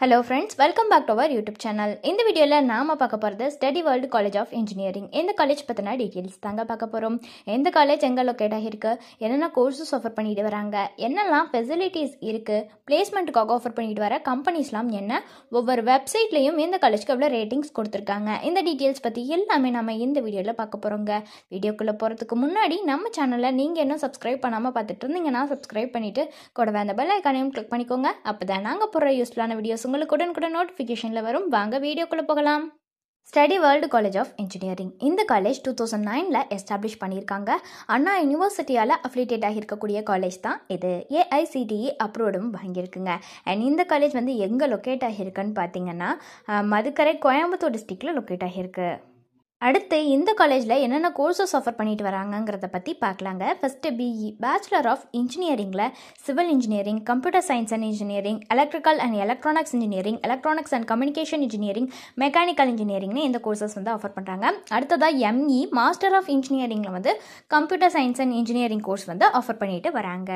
Hello friends, welcome back to our YouTube channel. In the video la நாம பார்க்க போறது Study World College of Engineering. இந்த college பத்தின details தாங்க பார்க்க போறோம். இந்த காலேஜ் எங்க லொகேட் ஆகிருக்கு, என்னென்ன கோர்சஸ் ஆஃபர் பண்ணிட்டு வராங்க, என்னெல்லாம் ஃபெசிலிட்டிஸ் இருக்கு, பிளேஸ்மென்ட்காக ஆஃபர் பண்ணிட்டு வர கம்பெனிஸ்லாம் என்ன, ஒவ்வொரு வெப்சைட்லயும் இந்த காலேஜ்க்கு எவ்வளவு ரேட்டிங்ஸ் கொடுத்திருக்காங்க, இந்த டீடைல்ஸ் பத்தி எல்லாமே நாம இந்த வீடியோல பார்க்க போறோங்க. வீடியோக்குள்ள போறதுக்கு முன்னாடி நம்ம சேனலை நீங்க இன்னும் சப்ஸ்கிரைப் பண்ணாம பார்த்துட்டு இருந்தீங்கன்னா சப்ஸ்கிரைப் பண்ணிட்டு கூடவே அந்த பெல் ஐகானையும் கிளிக் பண்ணிக்கோங்க. அப்பதான் நாங்க போற யூஸ்ஃபுல்லான வீடியோஸ் உங்களுக்கு உடனுக்குடன் நோட்டிஃபிகேஷன்ல வரும். வாங்க வீடியோக்குள்ள போகலாம். Study world college of engineering இந்த காலேஜ் 2009ல் எஸ்டாப்ளிஷ் பண்ணியிருக்காங்க. அண்ணா யூனிவர்சிட்டியால் அஃபிலியேட் ஆகியிருக்கக்கூடிய காலேஜ் தான் இது. ஏஐசிடிஇ அப்ரூவ்டும் வாங்கியிருக்குங்க. அண்ட் இந்த காலேஜ் வந்து எங்கே லொக்கேட் ஆகியிருக்குன்னு பார்த்தீங்கன்னா மதுக்கரை கோயம்புத்தூர் டிஸ்ட்ரிக்டில் லொக்கேட் ஆகியிருக்கு. அடுத்து இந்த காலேஜில் என்னென்ன கோர்சஸ் ஆஃபர் பண்ணிட்டு வராங்கங்கிறத பற்றி பார்க்கலாங்க. ஃபஸ்ட்டு பிஇ பேச்சுலர் ஆஃப் இன்ஜினியரிங்கில் civil engineering, computer science and engineering, electrical and electronics engineering, electronics and communication engineering, mechanical இன்ஜினியரிங்னு இந்த கோர்சஸ் வந்து ஆஃபர் பண்ணுறாங்க. அடுத்ததாக எம்இ மாஸ்டர் ஆஃப் இன்ஜினியரிங்கில் வந்து computer science and engineering course வந்து ஆஃபர் பண்ணிட்டு வராங்க.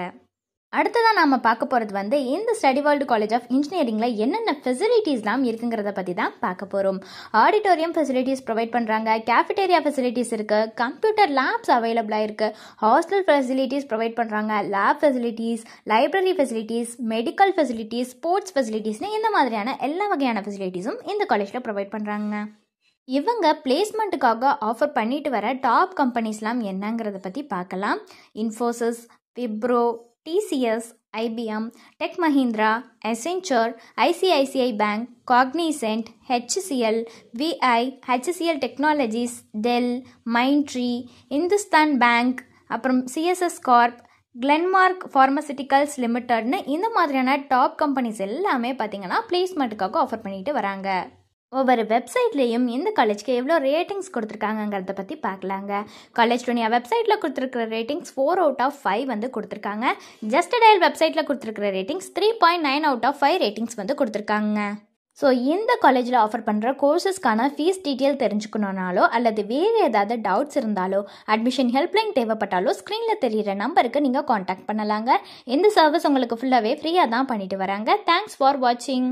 அடுத்ததான் நாம் பார்க்க போகிறது வந்து இந்த ஸ்டடி வேர்ல்டு காலேஜ் ஆஃப் இன்ஜினியரிங்கில் என்னென்ன ஃபெசிலிட்டிஸ்லாம் இருக்குங்கிறத பற்றி தான் பார்க்க போகிறோம். ஆடிட்டோரியம் ஃபெசிலிட்டிஸ் ப்ரொவைட் பண்ணுறாங்க, கேஃபிடேரியா ஃபெசிலிட்டிஸ் இருக்குது, கம்ப்யூட்டர் லேப்ஸ் அவைலபிளாக இருக்குது, ஹாஸ்டல் ஃபெசிலிட்டிஸ் ப்ரொவைட் பண்ணுறாங்க, lab facilities, library facilities, medical facilities, sports ஃபெசிலிட்டிஸ்னு இந்த மாதிரியான எல்லா வகையான ஃபெசிலிட்டிஸும் இந்த காலேஜில் ப்ரொவைட் பண்ணுறாங்க. இவங்க பிளேஸ்மெண்ட்டுக்காக ஆஃபர் பண்ணிட்டு வர டாப் கம்பெனிஸ்லாம் என்னங்கிறத பற்றி பார்க்கலாம். Infosys, Wipro, TCS, IBM, Tech Mahindra, Accenture, ICICI Bank, Cognizant, HCL, VI, HCL Technologies, Dell, Mindtree, Hindustan Bank, அப்புறம் CSS Corp, Glenmark Pharmaceuticals Limitedனு இந்த மாதிரியான டாப் கம்பெனிஸ் எல்லாமே பார்த்தீங்கன்னா பிளேஸ்மெண்ட்டுக்காக ஆஃபர் பண்ணிட்டு வராங்க. ஒவ்வொரு வெப்சைட்லேயும் இந்த காலேஜ்க்கு எவ்வளோ ரேட்டிங்ஸ் கொடுத்துருக்காங்கங்கிறத பற்றி பார்க்கலாங்க. காலேஜ் டூனியா வெப்சைட்டில் கொடுத்துருக்கிற ரேட்டிங்ஸ் 4 out of 5 வந்து கொடுத்துருக்காங்க. ஜஸ்ட் டயல் வெப்சைட்டில் கொடுத்துருக்கிற ரேட்டிங்ஸ் 3.9 out of 5 ரேட்டிங்ஸ் வந்து கொடுத்துருக்காங்க. ஸோ இந்த காலேஜில் ஆஃபர் பண்ணுற கோர்சஸ்க்கான ஃபீஸ் டீட்டெயில் தெரிஞ்சுக்கணுன்னாலோ அல்லது வேறு ஏதாவது டவுட்ஸ் இருந்தாலோ அட்மிஷன் ஹெல்ப்லைன் தேவைப்பட்டாலோ ஸ்க்ரீனில் தெரிகிற நம்பருக்கு நீங்கள் காண்டாக்ட் பண்ணலாங்க. இந்த சர்வீஸ் உங்களுக்கு ஃபுல்லாகவே ஃப்ரீயாக தான் பண்ணிட்டு வராங்க. தேங்க்ஸ் ஃபார் வாட்சிங்.